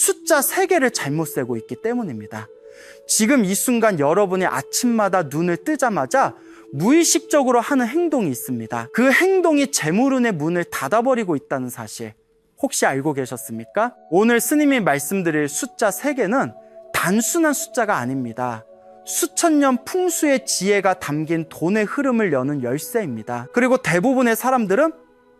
숫자 3개를 잘못 세고 있기 때문입니다. 지금 이 순간 여러분이 아침마다 눈을 뜨자마자 무의식적으로 하는 행동이 있습니다. 그 행동이 재물운의 문을 닫아버리고 있다는 사실 혹시 알고 계셨습니까? 오늘 스님이 말씀드릴 숫자 3개는 단순한 숫자가 아닙니다. 수천 년 풍수의 지혜가 담긴 돈의 흐름을 여는 열쇠입니다. 그리고 대부분의 사람들은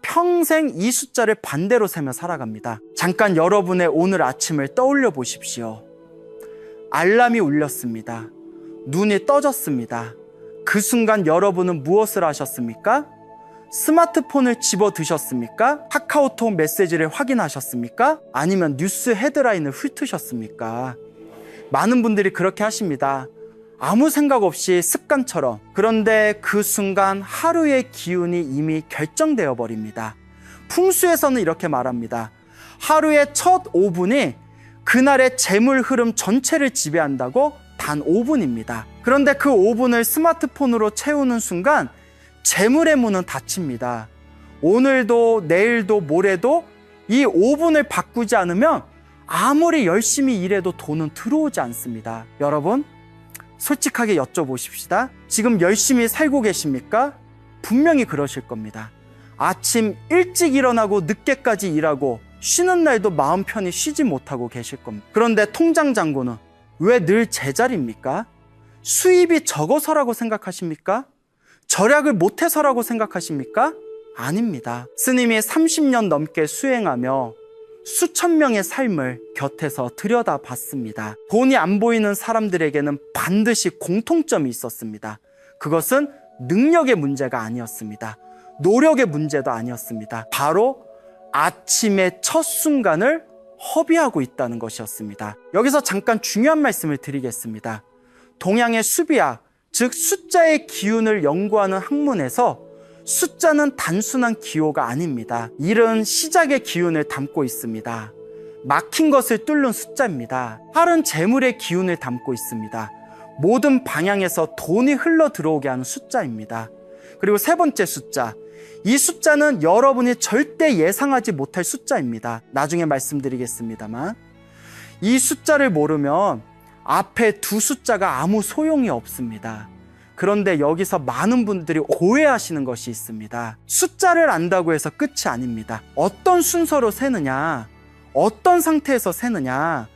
평생 이 숫자를 반대로 세며 살아갑니다. 잠깐 여러분의 오늘 아침을 떠올려 보십시오. 알람이 울렸습니다. 눈이 떠졌습니다. 그 순간 여러분은 무엇을 하셨습니까? 스마트폰을 집어 드셨습니까? 카카오톡 메시지를 확인하셨습니까? 아니면 뉴스 헤드라인을 훑으셨습니까? 많은 분들이 그렇게 하십니다. 아무 생각 없이 습관처럼. 그런데 그 순간 하루의 기운이 이미 결정되어 버립니다. 풍수에서는 이렇게 말합니다. 하루의 첫 5분이 그날의 재물 흐름 전체를 지배한다고 단 5분입니다. 그런데 그 5분을 스마트폰으로 채우는 순간 재물의 문은 닫힙니다. 오늘도 내일도 모레도 이 5분을 바꾸지 않으면 아무리 열심히 일해도 돈은 들어오지 않습니다. 여러분, 솔직하게 여쭤보십시다. 지금 열심히 살고 계십니까? 분명히 그러실 겁니다. 아침 일찍 일어나고 늦게까지 일하고 쉬는 날도 마음 편히 쉬지 못하고 계실 겁니다. 그런데 통장 잔고는 왜 늘 제자리입니까? 수입이 적어서라고 생각하십니까? 절약을 못해서라고 생각하십니까? 아닙니다. 스님이 30년 넘게 수행하며 수천 명의 삶을 곁에서 들여다봤습니다. 돈이 안 보이는 사람들에게는 반드시 공통점이 있었습니다. 그것은 능력의 문제가 아니었습니다. 노력의 문제도 아니었습니다. 바로 아침의 첫 순간을 허비하고 있다는 것이었습니다. 여기서 잠깐 중요한 말씀을 드리겠습니다. 동양의 수비학, 즉 숫자의 기운을 연구하는 학문에서 숫자는 단순한 기호가 아닙니다. 일은 시작의 기운을 담고 있습니다. 막힌 것을 뚫는 숫자입니다. 활은 재물의 기운을 담고 있습니다. 모든 방향에서 돈이 흘러 들어오게 하는 숫자입니다. 그리고 세 번째 숫자, 이 숫자는 여러분이 절대 예상하지 못할 숫자입니다. 나중에 말씀드리겠습니다만, 이 숫자를 모르면 앞에 두 숫자가 아무 소용이 없습니다. 그런데 여기서 많은 분들이 오해하시는 것이 있습니다. 숫자를 안다고 해서 끝이 아닙니다. 어떤 순서로 세느냐, 어떤 상태에서 세느냐,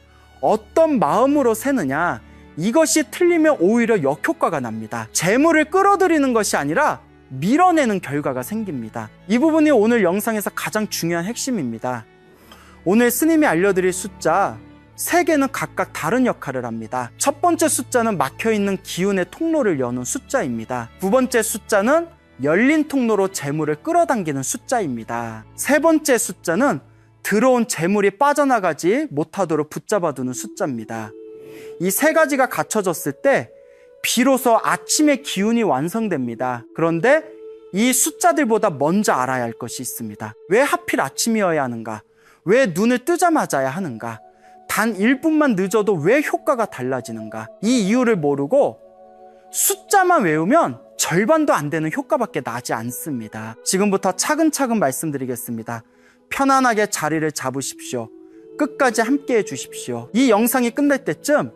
어떤 마음으로 세느냐, 이것이 틀리면 오히려 역효과가 납니다. 재물을 끌어들이는 것이 아니라 밀어내는 결과가 생깁니다. 이 부분이 오늘 영상에서 가장 중요한 핵심입니다. 오늘 스님이 알려드릴 숫자 3개는 각각 다른 역할을 합니다. 첫 번째 숫자는 막혀있는 기운의 통로를 여는 숫자입니다. 두 번째 숫자는 열린 통로로 재물을 끌어당기는 숫자입니다. 세 번째 숫자는 들어온 재물이 빠져나가지 못하도록 붙잡아두는 숫자입니다. 이 세 가지가 갖춰졌을 때 비로소 아침의 기운이 완성됩니다. 그런데 이 숫자들보다 먼저 알아야 할 것이 있습니다. 왜 하필 아침이어야 하는가? 왜 눈을 뜨자마자야 하는가? 단 1분만 늦어도 왜 효과가 달라지는가? 이 이유를 모르고 숫자만 외우면 절반도 안 되는 효과밖에 나지 않습니다. 지금부터 차근차근 말씀드리겠습니다. 편안하게 자리를 잡으십시오. 끝까지 함께 해주십시오. 이 영상이 끝날 때쯤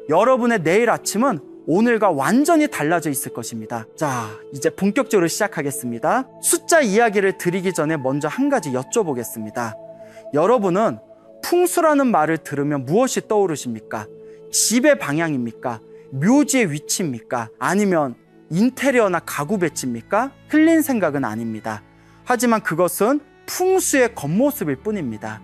여러분의 내일 아침은 오늘과 완전히 달라져 있을 것입니다. 자, 이제 본격적으로 시작하겠습니다. 숫자 이야기를 드리기 전에 먼저 한 가지 여쭤보겠습니다. 여러분은 풍수라는 말을 들으면 무엇이 떠오르십니까? 집의 방향입니까? 묘지의 위치입니까? 아니면 인테리어나 가구 배치입니까? 틀린 생각은 아닙니다. 하지만 그것은 풍수의 겉모습일 뿐입니다.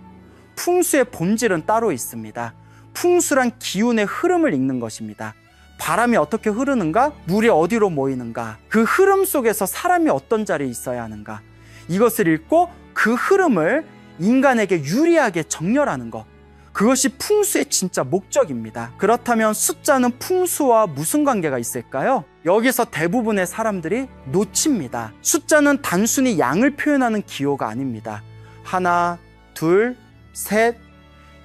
풍수의 본질은 따로 있습니다. 풍수란 기운의 흐름을 읽는 것입니다. 바람이 어떻게 흐르는가? 물이 어디로 모이는가? 그 흐름 속에서 사람이 어떤 자리에 있어야 하는가? 이것을 읽고 그 흐름을 인간에게 유리하게 정렬하는 것, 그것이 풍수의 진짜 목적입니다. 그렇다면 숫자는 풍수와 무슨 관계가 있을까요? 여기서 대부분의 사람들이 놓칩니다. 숫자는 단순히 양을 표현하는 기호가 아닙니다. 하나, 둘, 셋,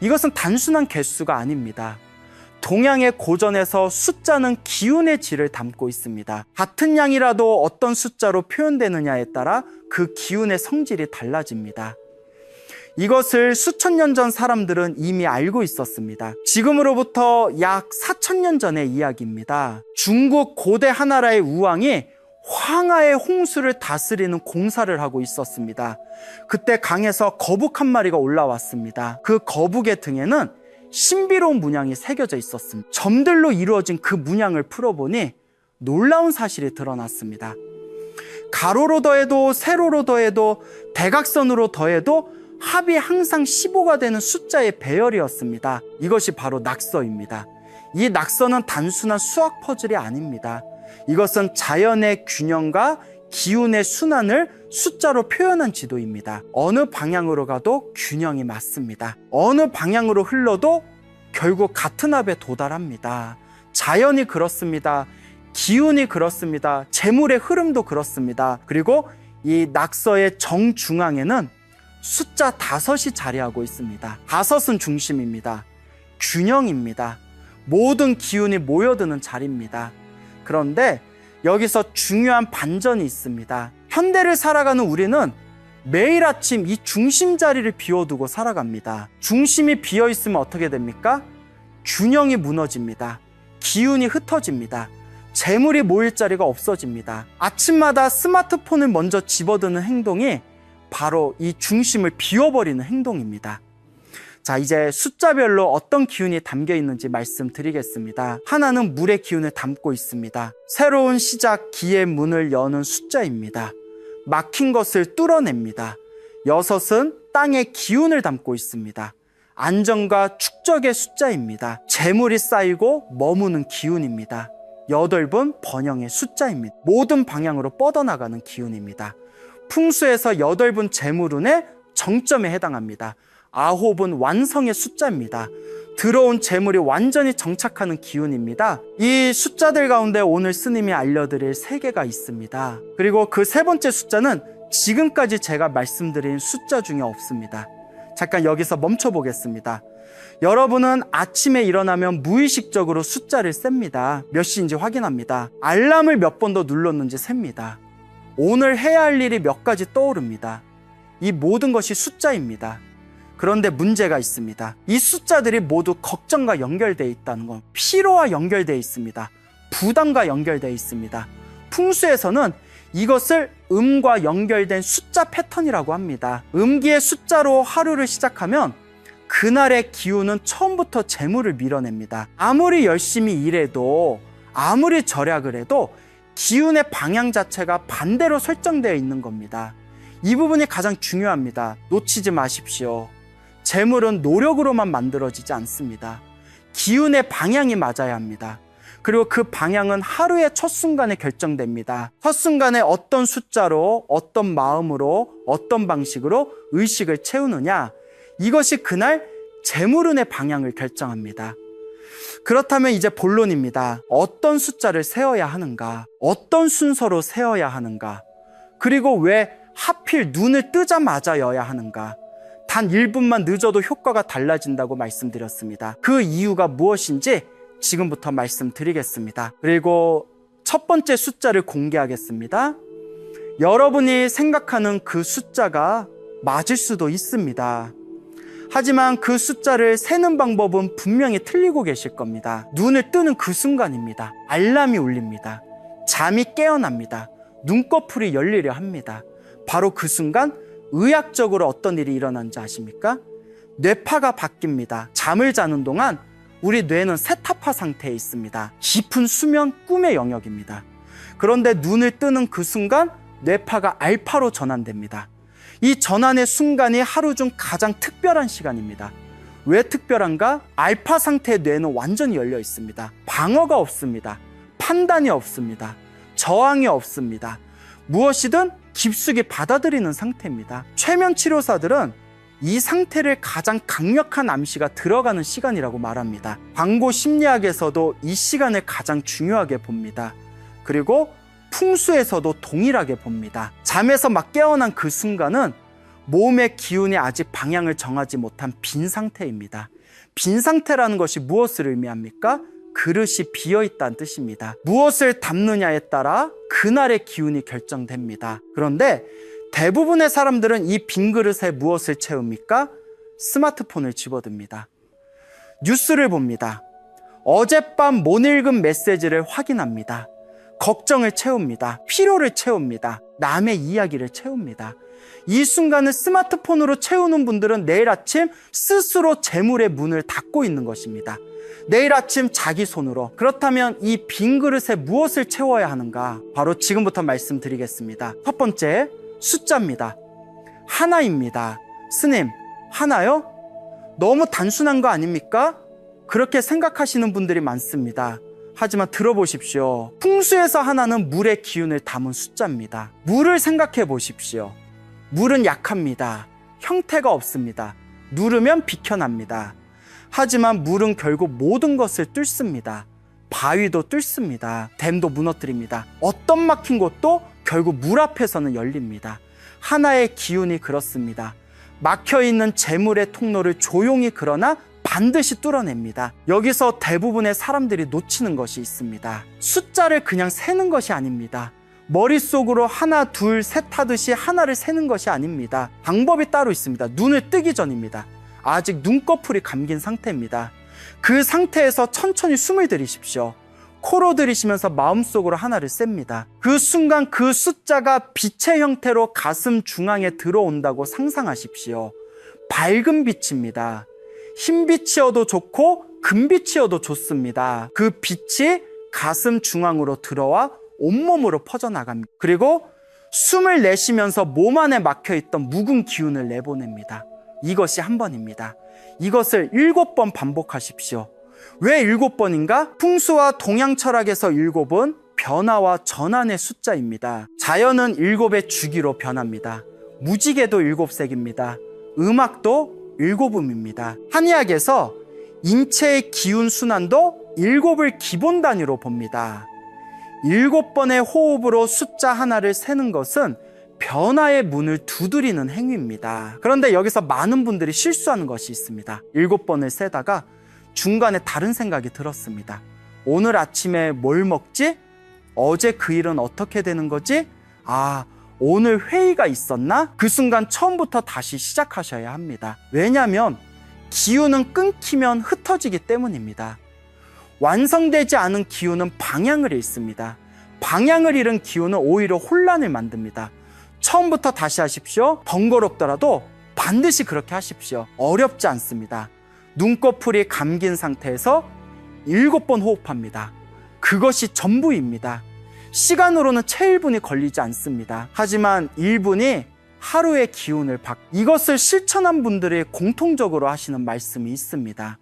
이것은 단순한 개수가 아닙니다. 동양의 고전에서 숫자는 기운의 질을 담고 있습니다. 같은 양이라도 어떤 숫자로 표현되느냐에 따라 그 기운의 성질이 달라집니다. 이것을 수천 년 전 사람들은 이미 알고 있었습니다. 지금으로부터 약 4,000년 전의 이야기입니다. 중국 고대 하나라의 우왕이 황하의 홍수를 다스리는 공사를 하고 있었습니다. 그때 강에서 거북 한 마리가 올라왔습니다. 그 거북의 등에는 신비로운 문양이 새겨져 있었습니다. 점들로 이루어진 그 문양을 풀어보니 놀라운 사실이 드러났습니다. 가로로 더해도 세로로 더해도 대각선으로 더해도 합이 항상 15가 되는 숫자의 배열이었습니다. 이것이 바로 낙서입니다. 이 낙서는 단순한 수학 퍼즐이 아닙니다. 이것은 자연의 균형과 기운의 순환을 숫자로 표현한 지도입니다. 어느 방향으로 가도 균형이 맞습니다. 어느 방향으로 흘러도 결국 같은 합에 도달합니다. 자연이 그렇습니다. 기운이 그렇습니다. 재물의 흐름도 그렇습니다. 그리고 이 낙서의 정중앙에는 숫자 5이 자리하고 있습니다. 5은 중심입니다. 균형입니다. 모든 기운이 모여드는 자리입니다. 그런데 여기서 중요한 반전이 있습니다. 현대를 살아가는 우리는 매일 아침 이 중심 자리를 비워두고 살아갑니다. 중심이 비어있으면 어떻게 됩니까? 균형이 무너집니다. 기운이 흩어집니다. 재물이 모일 자리가 없어집니다. 아침마다 스마트폰을 먼저 집어드는 행동이 바로 이 중심을 비워버리는 행동입니다. 자, 이제 숫자별로 어떤 기운이 담겨 있는지 말씀드리겠습니다. 하나는 물의 기운을 담고 있습니다. 새로운 시작, 기의 문을 여는 숫자입니다. 막힌 것을 뚫어냅니다. 6은 땅의 기운을 담고 있습니다. 안정과 축적의 숫자입니다. 재물이 쌓이고 머무는 기운입니다. 8은 번영의 숫자입니다. 모든 방향으로 뻗어나가는 기운입니다. 풍수에서 8은 재물운의 정점에 해당합니다. 9은 완성의 숫자입니다. 들어온 재물이 완전히 정착하는 기운입니다. 이 숫자들 가운데 오늘 스님이 알려드릴 3개가 있습니다. 그리고 그 3번째 숫자는 지금까지 제가 말씀드린 숫자 중에 없습니다. 잠깐 여기서 멈춰보겠습니다. 여러분은 아침에 일어나면 무의식적으로 숫자를 셉니다. 몇 시인지 확인합니다. 알람을 몇 번 더 눌렀는지 셉니다. 오늘 해야 할 일이 몇 가지 떠오릅니다. 이 모든 것이 숫자입니다. 그런데 문제가 있습니다. 이 숫자들이 모두 걱정과 연결되어 있다는 것, 피로와 연결되어 있습니다. 부담과 연결되어 있습니다. 풍수에서는 이것을 음과 연결된 숫자 패턴이라고 합니다. 음기의 숫자로 하루를 시작하면 그날의 기운은 처음부터 재물을 밀어냅니다. 아무리 열심히 일해도, 아무리 절약을 해도 기운의 방향 자체가 반대로 설정되어 있는 겁니다. 이 부분이 가장 중요합니다. 놓치지 마십시오. 재물은 노력으로만 만들어지지 않습니다. 기운의 방향이 맞아야 합니다. 그리고 그 방향은 하루의 첫 순간에 결정됩니다. 첫 순간에 어떤 숫자로, 어떤 마음으로, 어떤 방식으로 의식을 채우느냐, 이것이 그날 재물운의 방향을 결정합니다. 그렇다면 이제 본론입니다. 어떤 숫자를 세어야 하는가? 어떤 순서로 세어야 하는가? 그리고 왜 하필 눈을 뜨자마자 여야 하는가? 단 1분만 늦어도 효과가 달라진다고 말씀드렸습니다. 그 이유가 무엇인지 지금부터 말씀드리겠습니다. 그리고 첫 번째 숫자를 공개하겠습니다. 여러분이 생각하는 그 숫자가 맞을 수도 있습니다. 하지만 그 숫자를 세는 방법은 분명히 틀리고 계실 겁니다. 눈을 뜨는 그 순간입니다. 알람이 울립니다. 잠이 깨어납니다. 눈꺼풀이 열리려 합니다. 바로 그 순간 의학적으로 어떤 일이 일어난지 아십니까? 뇌파가 바뀝니다. 잠을 자는 동안 우리 뇌는 세타파 상태에 있습니다. 깊은 수면, 꿈의 영역입니다. 그런데 눈을 뜨는 그 순간 뇌파가 알파로 전환됩니다. 이 전환의 순간이 하루 중 가장 특별한 시간입니다. 왜 특별한가? 알파 상태의 뇌는 완전히 열려 있습니다. 방어가 없습니다. 판단이 없습니다. 저항이 없습니다. 무엇이든 깊숙이 받아들이는 상태입니다. 최면 치료사들은 이 상태를 가장 강력한 암시가 들어가는 시간이라고 말합니다. 광고 심리학에서도 이 시간을 가장 중요하게 봅니다. 그리고 풍수에서도 동일하게 봅니다. 잠에서 막 깨어난 그 순간은 몸의 기운이 아직 방향을 정하지 못한 빈 상태입니다. 빈 상태라는 것이 무엇을 의미합니까? 그릇이 비어있다는 뜻입니다. 무엇을 담느냐에 따라 그날의 기운이 결정됩니다. 그런데 대부분의 사람들은 이 빈 그릇에 무엇을 채웁니까? 스마트폰을 집어듭니다. 뉴스를 봅니다. 어젯밤 못 읽은 메시지를 확인합니다. 걱정을 채웁니다. 필요를 채웁니다. 남의 이야기를 채웁니다. 이 순간을 스마트폰으로 채우는 분들은 내일 아침 스스로 재물의 문을 닫고 있는 것입니다. 내일 아침 자기 손으로. 그렇다면 이 빈 그릇에 무엇을 채워야 하는가? 바로 지금부터 말씀드리겠습니다. 첫 번째, 숫자입니다. 하나입니다. 스님, 하나요? 너무 단순한 거 아닙니까? 그렇게 생각하시는 분들이 많습니다. 하지만 들어보십시오. 풍수에서 하나는 물의 기운을 담은 숫자입니다. 물을 생각해 보십시오. 물은 약합니다. 형태가 없습니다. 누르면 비켜납니다. 하지만 물은 결국 모든 것을 뚫습니다. 바위도 뚫습니다. 댐도 무너뜨립니다. 어떤 막힌 곳도 결국 물 앞에서는 열립니다. 하나의 기운이 그렇습니다. 막혀있는 재물의 통로를 조용히 그러나 반드시 뚫어냅니다. 여기서 대부분의 사람들이 놓치는 것이 있습니다. 숫자를 그냥 세는 것이 아닙니다. 머릿속으로 하나, 둘, 셋 하듯이 하나를 세는 것이 아닙니다. 방법이 따로 있습니다. 눈을 뜨기 전입니다. 아직 눈꺼풀이 감긴 상태입니다. 그 상태에서 천천히 숨을 들이십시오. 코로 들이쉬면서 마음속으로 하나를 셉니다. 그 순간 그 숫자가 빛의 형태로 가슴 중앙에 들어온다고 상상하십시오. 밝은 빛입니다. 흰빛이어도 좋고 금빛이어도 좋습니다. 그 빛이 가슴 중앙으로 들어와 온몸으로 퍼져나갑니다. 그리고 숨을 내쉬면서 몸 안에 막혀있던 묵은 기운을 내보냅니다. 이것이 한 번입니다. 이것을 7번 반복하십시오. 왜 7번인가? 풍수와 동양 철학에서 7은 변화와 전환의 숫자입니다. 자연은 7의 주기로 변합니다. 무지개도 7색입니다. 음악도 7음입니다. 한의학에서 인체의 기운 순환도 7을 기본 단위로 봅니다. 7번의 호흡으로 숫자 하나를 세는 것은 변화의 문을 두드리는 행위입니다. 그런데 여기서 많은 분들이 실수하는 것이 있습니다. 7번을 세다가 중간에 다른 생각이 들었습니다. 오늘 아침에 뭘 먹지? 어제 그 일은 어떻게 되는 거지? 오늘 회의가 있었나? 그 순간 처음부터 다시 시작하셔야 합니다. 왜냐하면 기운은 끊기면 흩어지기 때문입니다. 완성되지 않은 기운은 방향을 잃습니다. 방향을 잃은 기운은 오히려 혼란을 만듭니다. 처음부터 다시 하십시오. 번거롭더라도 반드시 그렇게 하십시오. 어렵지 않습니다. 눈꺼풀이 감긴 상태에서 7번 호흡합니다. 그것이 전부입니다. 시간으로는 채 1분이 걸리지 않습니다. 하지만 1분이 하루의 기운을 이것을 실천한 분들이 공통적으로 하시는 말씀이 있습니다.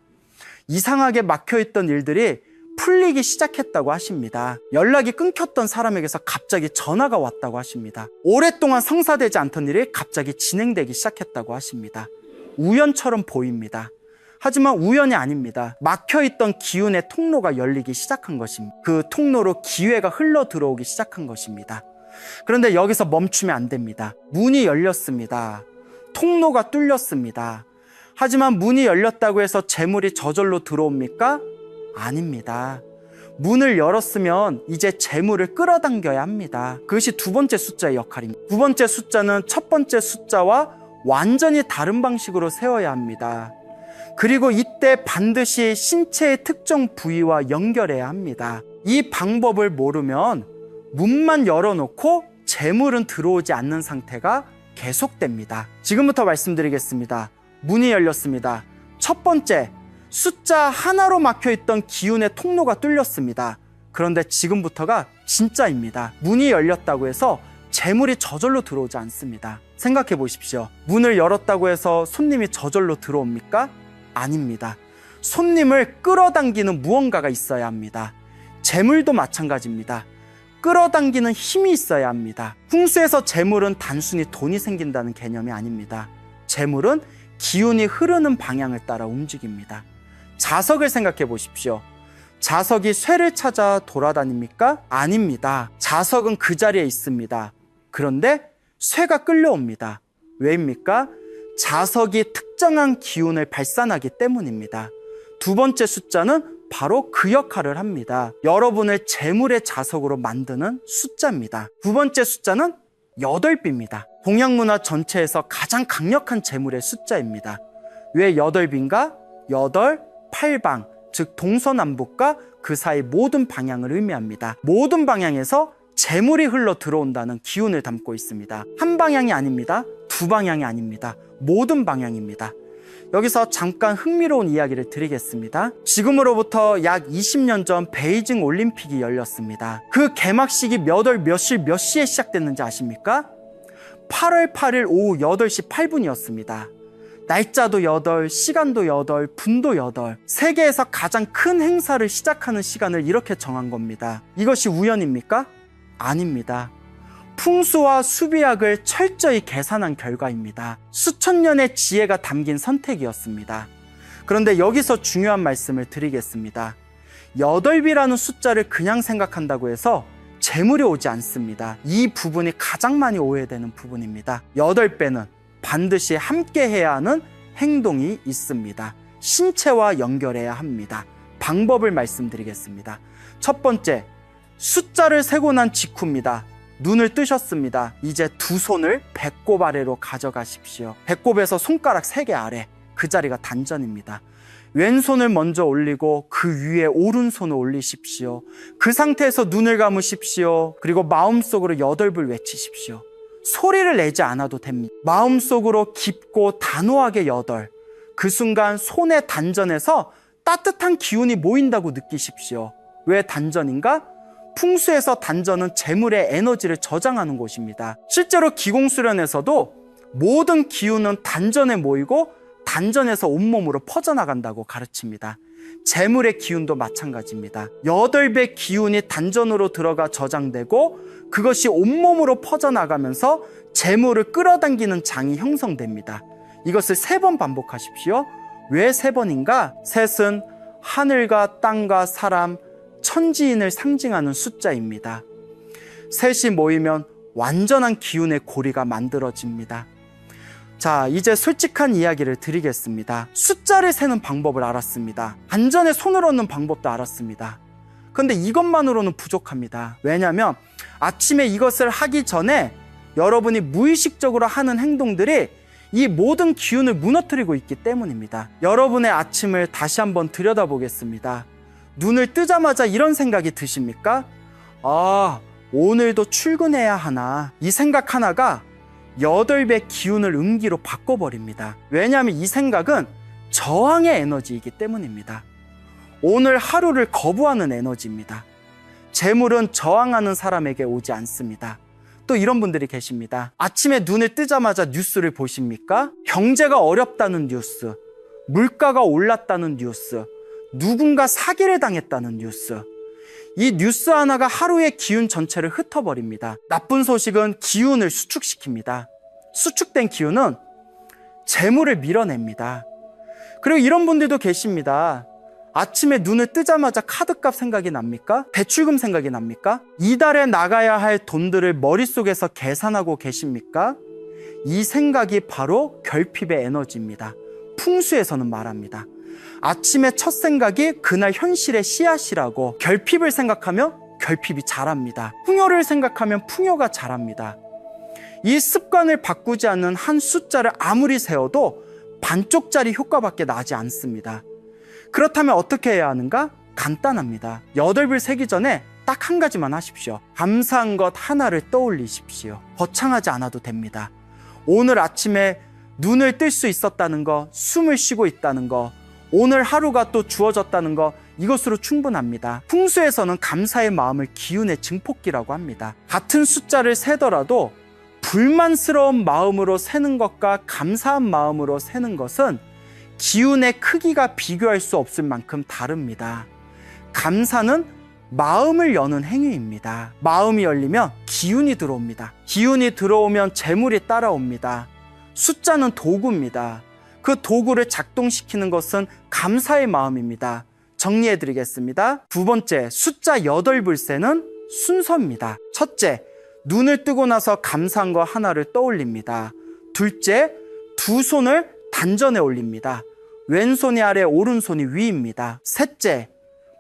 이상하게 막혀있던 일들이 풀리기 시작했다고 하십니다. 연락이 끊겼던 사람에게서 갑자기 전화가 왔다고 하십니다. 오랫동안 성사되지 않던 일이 갑자기 진행되기 시작했다고 하십니다. 우연처럼 보입니다. 하지만 우연이 아닙니다. 막혀있던 기운의 통로가 열리기 시작한 것입니다. 그 통로로 기회가 흘러 들어오기 시작한 것입니다. 그런데 여기서 멈추면 안 됩니다. 문이 열렸습니다. 통로가 뚫렸습니다. 하지만 문이 열렸다고 해서 재물이 저절로 들어옵니까? 아닙니다. 문을 열었으면 이제 재물을 끌어당겨야 합니다. 그것이 두 번째 숫자의 역할입니다. 두 번째 숫자는 첫 번째 숫자와 완전히 다른 방식으로 세워야 합니다. 그리고 이때 반드시 신체의 특정 부위와 연결해야 합니다. 이 방법을 모르면 문만 열어놓고 재물은 들어오지 않는 상태가 계속됩니다. 지금부터 말씀드리겠습니다. 문이 열렸습니다. 첫 번째, 숫자 하나로 막혀있던 기운의 통로가 뚫렸습니다. 그런데 지금부터가 진짜입니다. 문이 열렸다고 해서 재물이 저절로 들어오지 않습니다. 생각해 보십시오. 문을 열었다고 해서 손님이 저절로 들어옵니까? 아닙니다. 손님을 끌어당기는 무언가가 있어야 합니다. 재물도 마찬가지입니다. 끌어당기는 힘이 있어야 합니다. 풍수에서 재물은 단순히 돈이 생긴다는 개념이 아닙니다. 재물은 기운이 흐르는 방향을 따라 움직입니다. 자석을 생각해 보십시오. 자석이 쇠를 찾아 돌아다닙니까? 아닙니다. 자석은 그 자리에 있습니다. 그런데 쇠가 끌려옵니다. 왜입니까? 자석이 특정한 기운을 발산하기 때문입니다. 두 번째 숫자는 바로 그 역할을 합니다. 여러분을 재물의 자석으로 만드는 숫자입니다. 두 번째 숫자는 8배입니다. 동양 문화 전체에서 가장 강력한 재물의 숫자입니다. 왜 8인가? 8, 8방, 즉 동서남북과 그 사이 모든 방향을 의미합니다. 모든 방향에서 재물이 흘러 들어온다는 기운을 담고 있습니다. 한 방향이 아닙니다. 두 방향이 아닙니다. 모든 방향입니다. 여기서 잠깐 흥미로운 이야기를 드리겠습니다. 지금으로부터 약 20년 전 베이징 올림픽이 열렸습니다. 그 개막식이 몇 월 몇 시에 시작됐는지 아십니까? 8월 8일 오후 8시 8분이었습니다. 날짜도 8, 시간도 8, 분도 8. 세계에서 가장 큰 행사를 시작하는 시간을 이렇게 정한 겁니다. 이것이 우연입니까? 아닙니다. 풍수와 수비학을 철저히 계산한 결과입니다. 수천 년의 지혜가 담긴 선택이었습니다. 그런데 여기서 중요한 말씀을 드리겠습니다. 8이라는 숫자를 그냥 생각한다고 해서 재물이 오지 않습니다. 이 부분이 가장 많이 오해되는 부분입니다. 8배는 반드시 함께 해야 하는 행동이 있습니다. 신체와 연결해야 합니다. 방법을 말씀드리겠습니다. 첫 번째, 숫자를 세고 난 직후입니다. 눈을 뜨셨습니다. 이제 두 손을 배꼽 아래로 가져가십시오. 배꼽에서 손가락 3개 아래, 그 자리가 단전입니다. 왼손을 먼저 올리고 그 위에 오른손을 올리십시오. 그 상태에서 눈을 감으십시오. 그리고 마음속으로 8을 외치십시오. 소리를 내지 않아도 됩니다. 마음속으로 깊고 단호하게 8. 그 순간 손의 단전에서 따뜻한 기운이 모인다고 느끼십시오. 왜 단전인가? 풍수에서 단전은 재물의 에너지를 저장하는 곳입니다. 실제로 기공수련에서도 모든 기운은 단전에 모이고 단전에서 온몸으로 퍼져나간다고 가르칩니다. 재물의 기운도 마찬가지입니다. 8배 기운이 단전으로 들어가 저장되고 그것이 온몸으로 퍼져나가면서 재물을 끌어당기는 장이 형성됩니다. 이것을 3번 반복하십시오. 왜 3번인가? 셋은 하늘과 땅과 사람, 천지인을 상징하는 숫자입니다. 셋이 모이면 완전한 기운의 고리가 만들어집니다. 자, 이제 솔직한 이야기를 드리겠습니다. 숫자를 세는 방법을 알았습니다. 안전에 손을 얻는 방법도 알았습니다. 그런데 이것만으로는 부족합니다. 왜냐하면 아침에 이것을 하기 전에 여러분이 무의식적으로 하는 행동들이 이 모든 기운을 무너뜨리고 있기 때문입니다. 여러분의 아침을 다시 한번 들여다보겠습니다. 눈을 뜨자마자 이런 생각이 드십니까? 아, 오늘도 출근해야 하나. 이 생각 하나가 8배 기운을 음기로 바꿔버립니다. 왜냐하면 이 생각은 저항의 에너지이기 때문입니다. 오늘 하루를 거부하는 에너지입니다. 재물은 저항하는 사람에게 오지 않습니다. 또 이런 분들이 계십니다. 아침에 눈을 뜨자마자 뉴스를 보십니까? 경제가 어렵다는 뉴스, 물가가 올랐다는 뉴스, 누군가 사기를 당했다는 뉴스. 이 뉴스 하나가 하루의 기운 전체를 흩어버립니다. 나쁜 소식은 기운을 수축시킵니다. 수축된 기운은 재물을 밀어냅니다. 그리고 이런 분들도 계십니다. 아침에 눈을 뜨자마자 카드값 생각이 납니까? 대출금 생각이 납니까? 이달에 나가야 할 돈들을 머릿속에서 계산하고 계십니까? 이 생각이 바로 결핍의 에너지입니다. 풍수에서는 말합니다. 아침에 첫 생각이 그날 현실의 씨앗이라고. 결핍을 생각하면 결핍이 자랍니다. 풍요를 생각하면 풍요가 자랍니다. 이 습관을 바꾸지 않는 한 숫자를 아무리 세워도 반쪽짜리 효과밖에 나지 않습니다. 그렇다면 어떻게 해야 하는가? 간단합니다. 8을 세기 전에 딱 한 가지만 하십시오. 감사한 것 하나를 떠올리십시오. 거창하지 않아도 됩니다. 오늘 아침에 눈을 뜰 수 있었다는 거, 숨을 쉬고 있다는 거, 오늘 하루가 또 주어졌다는 거, 이것으로 충분합니다. 풍수에서는 감사의 마음을 기운의 증폭기라고 합니다. 같은 숫자를 세더라도 불만스러운 마음으로 세는 것과 감사한 마음으로 세는 것은 기운의 크기가 비교할 수 없을 만큼 다릅니다. 감사는 마음을 여는 행위입니다. 마음이 열리면 기운이 들어옵니다. 기운이 들어오면 재물이 따라옵니다. 숫자는 도구입니다. 그 도구를 작동시키는 것은 감사의 마음입니다. 정리해 드리겠습니다. 두 번째, 숫자 8불세는 순서입니다. 첫째, 눈을 뜨고 나서 감사한 거 하나를 떠올립니다. 둘째, 두 손을 단전에 올립니다. 왼손이 아래, 오른손이 위입니다. 셋째,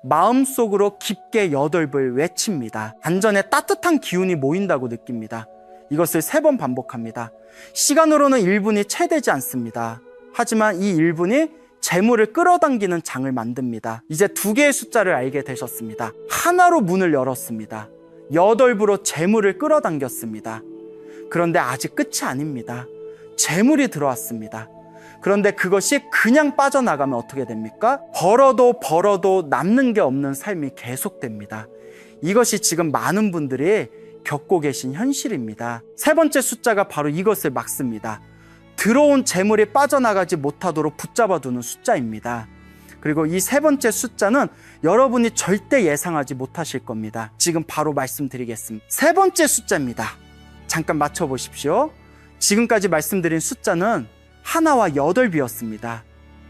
마음속으로 깊게 8을 외칩니다. 단전에 따뜻한 기운이 모인다고 느낍니다. 이것을 3번 반복합니다. 시간으로는 1분이 채 되지 않습니다. 하지만 이 1분이 재물을 끌어당기는 장을 만듭니다. 이제 2개의 숫자를 알게 되셨습니다. 하나로 문을 열었습니다. 8부로 재물을 끌어당겼습니다. 그런데 아직 끝이 아닙니다. 재물이 들어왔습니다. 그런데 그것이 그냥 빠져나가면 어떻게 됩니까? 벌어도 남는 게 없는 삶이 계속됩니다. 이것이 지금 많은 분들이 겪고 계신 현실입니다. 3번째 숫자가 바로 이것을 막습니다. 들어온 재물이 빠져나가지 못하도록 붙잡아두는 숫자입니다. 그리고 이 3번째 숫자는 여러분이 절대 예상하지 못하실 겁니다. 지금 바로 말씀드리겠습니다. 3번째 숫자입니다. 잠깐 맞춰보십시오. 지금까지 말씀드린 숫자는 하나와 8이었습니다.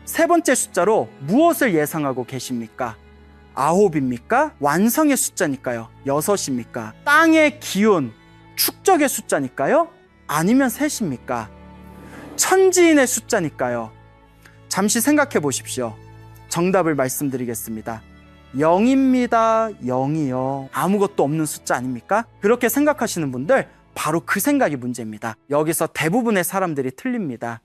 3번째 숫자로 무엇을 예상하고 계십니까? 9입니까? 완성의 숫자니까요. 6입니까? 땅의 기운, 축적의 숫자니까요? 아니면 3입니까? 천지인의 숫자니까요. 잠시 생각해 보십시오. 정답을 말씀드리겠습니다. 0입니다. 0이요. 아무것도 없는 숫자 아닙니까? 그렇게 생각하시는 분들 바로 그 생각이 문제입니다. 여기서 대부분의 사람들이 틀립니다.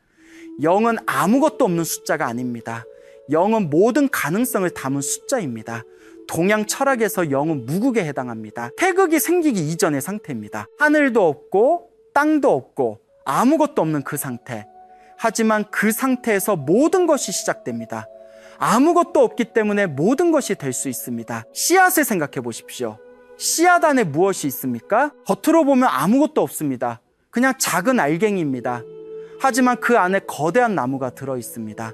0은 아무것도 없는 숫자가 아닙니다. 0은 모든 가능성을 담은 숫자입니다. 동양 철학에서 0은 무국에 해당합니다. 태극이 생기기 이전의 상태입니다. 하늘도 없고 땅도 없고 아무것도 없는 그 상태. 하지만 그 상태에서 모든 것이 시작됩니다. 아무것도 없기 때문에 모든 것이 될 수 있습니다. 씨앗을 생각해 보십시오. 씨앗 안에 무엇이 있습니까? 겉으로 보면 아무것도 없습니다. 그냥 작은 알갱이입니다. 하지만 그 안에 거대한 나무가 들어 있습니다.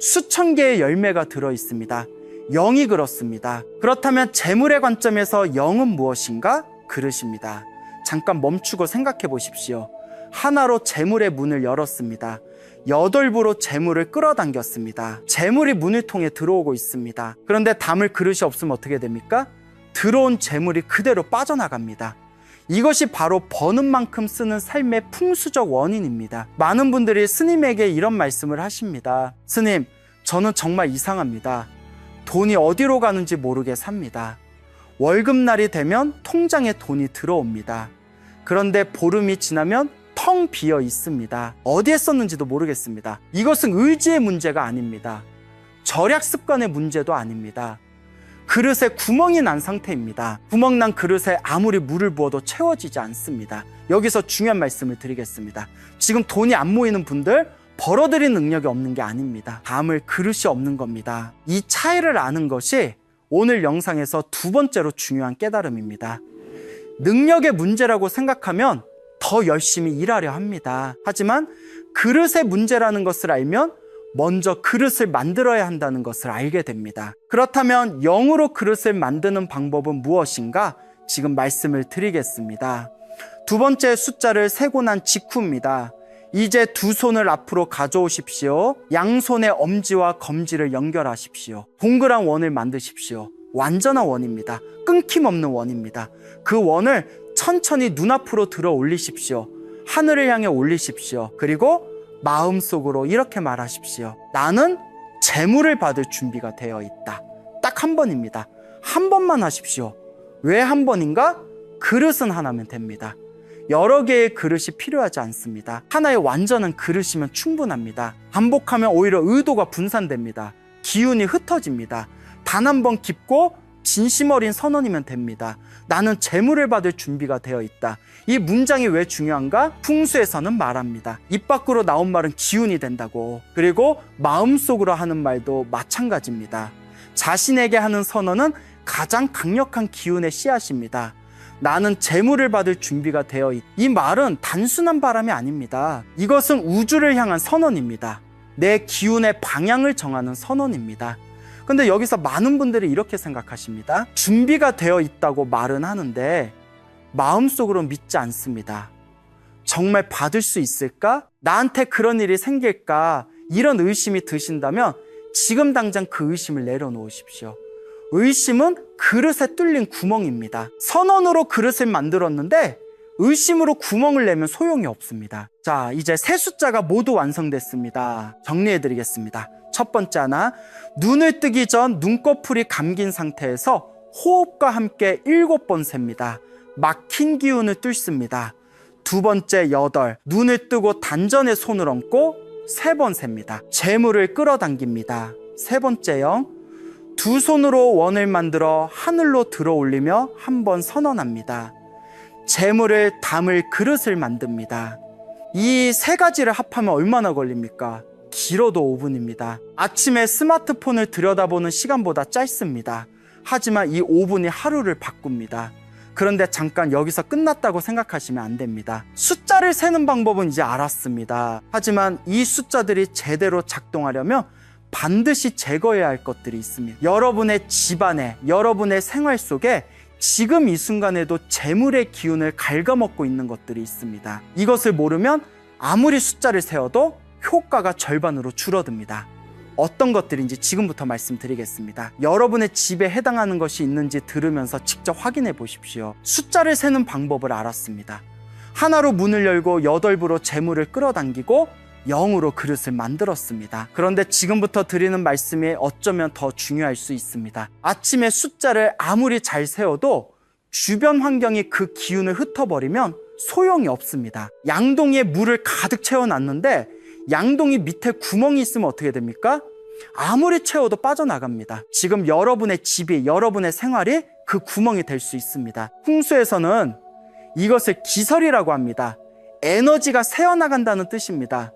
수천 개의 열매가 들어 있습니다. 0이 그렇습니다. 그렇다면 재물의 관점에서 0은 무엇인가? 그릇입니다. 잠깐 멈추고 생각해 보십시오. 하나로 재물의 문을 열었습니다. 8부로 재물을 끌어당겼습니다. 재물이 문을 통해 들어오고 있습니다. 그런데 담을 그릇이 없으면 어떻게 됩니까? 들어온 재물이 그대로 빠져나갑니다. 이것이 바로 버는 만큼 쓰는 삶의 풍수적 원인입니다. 많은 분들이 스님에게 이런 말씀을 하십니다. 스님, 저는 정말 이상합니다. 돈이 어디로 가는지 모르게 삽니다. 월급날이 되면 통장에 돈이 들어옵니다. 그런데 보름이 지나면 텅 비어 있습니다. 어디에 썼는지도 모르겠습니다. 이것은 의지의 문제가 아닙니다. 절약 습관의 문제도 아닙니다. 그릇에 구멍이 난 상태입니다. 구멍 난 그릇에 아무리 물을 부어도 채워지지 않습니다. 여기서 중요한 말씀을 드리겠습니다. 지금 돈이 안 모이는 분들, 벌어들인 능력이 없는 게 아닙니다. 담을 그릇이 없는 겁니다. 이 차이를 아는 것이 오늘 영상에서 2번째로 중요한 깨달음입니다. 능력의 문제라고 생각하면 더 열심히 일하려 합니다. 하지만 그릇의 문제라는 것을 알면 먼저 그릇을 만들어야 한다는 것을 알게 됩니다. 그렇다면 0으로 그릇을 만드는 방법은 무엇인가? 지금 말씀을 드리겠습니다. 2번째 숫자를 세고 난 직후입니다. 이제 2 손을 앞으로 가져오십시오. 양손의 엄지와 검지를 연결하십시오. 동그란 원을 만드십시오. 완전한 원입니다. 끊김없는 원입니다. 그 원을 천천히 눈앞으로 들어 올리십시오. 하늘을 향해 올리십시오. 그리고 마음속으로 이렇게 말하십시오. 나는 재물을 받을 준비가 되어 있다. 딱 한 번입니다. 한 번만 하십시오. 왜 한 번인가? 그릇은 하나면 됩니다. 여러 개의 그릇이 필요하지 않습니다. 하나의 완전한 그릇이면 충분합니다. 반복하면 오히려 의도가 분산됩니다. 기운이 흩어집니다. 단 한 번 깊고 진심 어린 선언이면 됩니다. 나는 재물을 받을 준비가 되어 있다. 이 문장이 왜 중요한가? 풍수에서는 말합니다. 입 밖으로 나온 말은 기운이 된다고. 그리고 마음속으로 하는 말도 마찬가지입니다. 자신에게 하는 선언은 가장 강력한 기운의 씨앗입니다. 나는 재물을 받을 준비가 되어 있다. 이 말은 단순한 바람이 아닙니다. 이것은 우주를 향한 선언입니다. 내 기운의 방향을 정하는 선언입니다. 근데 여기서 많은 분들이 이렇게 생각하십니다. 준비가 되어 있다고 말은 하는데 마음속으로 믿지 않습니다. 정말 받을 수 있을까? 나한테 그런 일이 생길까? 이런 의심이 드신다면 지금 당장 그 의심을 내려놓으십시오. 의심은 그릇에 뚫린 구멍입니다. 선언으로 그릇을 만들었는데 의심으로 구멍을 내면 소용이 없습니다. 자, 이제 세 숫자가 모두 완성됐습니다. 정리해드리겠습니다. 첫 번째 하나, 눈을 뜨기 전 눈꺼풀이 감긴 상태에서 호흡과 함께 7번 셉니다. 막힌 기운을 뚫습니다. 두 번째 8, 눈을 뜨고 단전에 손을 얹고 3번 셉니다. 재물을 끌어당깁니다. 세 번째 0, 두 손으로 원을 만들어 하늘로 들어 올리며 한 번 선언합니다. 재물을 담을 그릇을 만듭니다. 이 3가지를 합하면 얼마나 걸립니까? 길어도 5분입니다. 아침에 스마트폰을 들여다보는 시간보다 짧습니다. 하지만 이 5분이 하루를 바꿉니다. 그런데 잠깐 여기서 끝났다고 생각하시면 안 됩니다. 숫자를 세는 방법은 이제 알았습니다. 하지만 이 숫자들이 제대로 작동하려면 반드시 제거해야 할 것들이 있습니다. 여러분의 집안에, 여러분의 생활 속에 지금 이 순간에도 재물의 기운을 갉아먹고 있는 것들이 있습니다. 이것을 모르면 아무리 숫자를 세워도 효과가 절반으로 줄어듭니다. 어떤 것들인지 지금부터 말씀드리겠습니다. 여러분의 집에 해당하는 것이 있는지 들으면서 직접 확인해 보십시오. 숫자를 세는 방법을 알았습니다. 하나로 문을 열고 8부로 재물을 끌어당기고 0으로 그릇을 만들었습니다. 그런데 지금부터 드리는 말씀이 어쩌면 더 중요할 수 있습니다. 아침에 숫자를 아무리 잘 세워도 주변 환경이 그 기운을 흩어버리면 소용이 없습니다. 양동이에 물을 가득 채워놨는데 양동이 밑에 구멍이 있으면 어떻게 됩니까? 아무리 채워도 빠져나갑니다. 지금 여러분의 집이, 여러분의 생활이 그 구멍이 될 수 있습니다. 풍수에서는 이것을 기설이라고 합니다. 에너지가 새어나간다는 뜻입니다.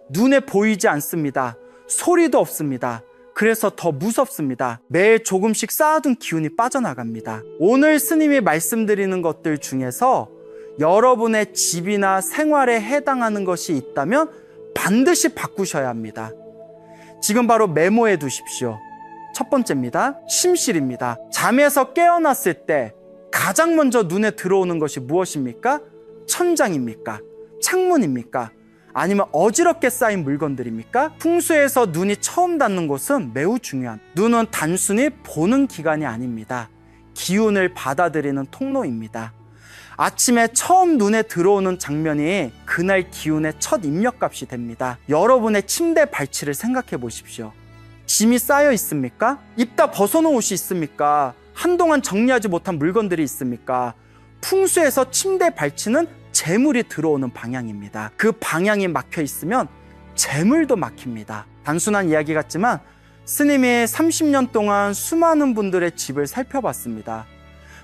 눈에 보이지 않습니다. 소리도 없습니다. 그래서 더 무섭습니다. 매일 조금씩 쌓아둔 기운이 빠져나갑니다. 오늘 스님이 말씀드리는 것들 중에서 여러분의 집이나 생활에 해당하는 것이 있다면 반드시 바꾸셔야 합니다. 지금 바로 메모해 두십시오. 첫 번째입니다. 침실입니다. 잠에서 깨어났을 때 가장 먼저 눈에 들어오는 것이 무엇입니까? 천장입니까? 창문입니까? 아니면 어지럽게 쌓인 물건들입니까? 풍수에서 눈이 처음 닿는 곳은 매우 중요한, 눈은 단순히 보는 기관이 아닙니다. 기운을 받아들이는 통로입니다. 아침에 처음 눈에 들어오는 장면이 그날 기운의 첫 입력값이 됩니다. 여러분의 침대 발치를 생각해 보십시오. 짐이 쌓여 있습니까? 입다 벗어놓은 옷이 있습니까? 한동안 정리하지 못한 물건들이 있습니까? 풍수에서 침대 발치는 재물이 들어오는 방향입니다. 그 방향이 막혀 있으면 재물도 막힙니다. 단순한 이야기 같지만 스님이 30년 동안 수많은 분들의 집을 살펴봤습니다.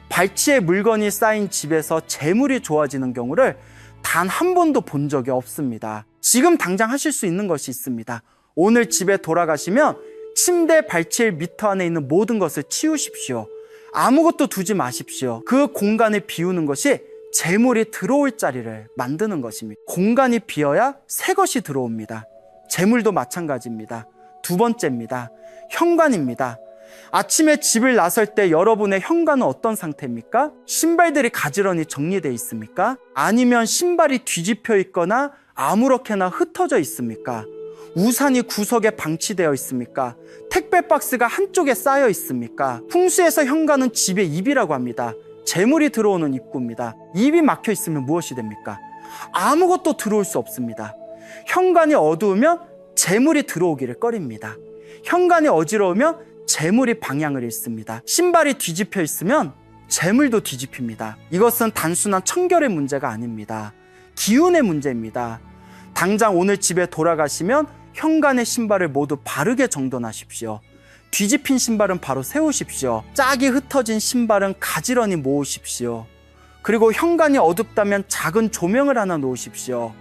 발치에 물건이 쌓인 집에서 재물이 좋아지는 경우를 단 한 번도 본 적이 없습니다. 지금 당장 하실 수 있는 것이 있습니다. 오늘 집에 돌아가시면 침대 발치의 미터 안에 있는 모든 것을 치우십시오. 아무것도 두지 마십시오. 그 공간을 비우는 것이 재물이 들어올 자리를 만드는 것입니다. 공간이 비어야 새 것이 들어옵니다. 재물도 마찬가지입니다. 두 번째입니다. 현관입니다. 아침에 집을 나설 때 여러분의 현관은 어떤 상태입니까? 신발들이 가지런히 정리되어 있습니까? 아니면 신발이 뒤집혀 있거나 아무렇게나 흩어져 있습니까? 우산이 구석에 방치되어 있습니까? 택배 박스가 한쪽에 쌓여 있습니까? 풍수에서 현관은 집의 입이라고 합니다. 재물이 들어오는 입구입니다. 입이 막혀 있으면 무엇이 됩니까? 아무것도 들어올 수 없습니다. 현관이 어두우면 재물이 들어오기를 꺼립니다. 현관이 어지러우면 재물이 방향을 잃습니다. 신발이 뒤집혀 있으면 재물도 뒤집힙니다. 이것은 단순한 청결의 문제가 아닙니다. 기운의 문제입니다. 당장 오늘 집에 돌아가시면 현관의 신발을 모두 바르게 정돈하십시오. 뒤집힌 신발은 바로 세우십시오. 짝이 흩어진 신발은 가지런히 모으십시오. 그리고 현관이 어둡다면 작은 조명을 하나 놓으십시오.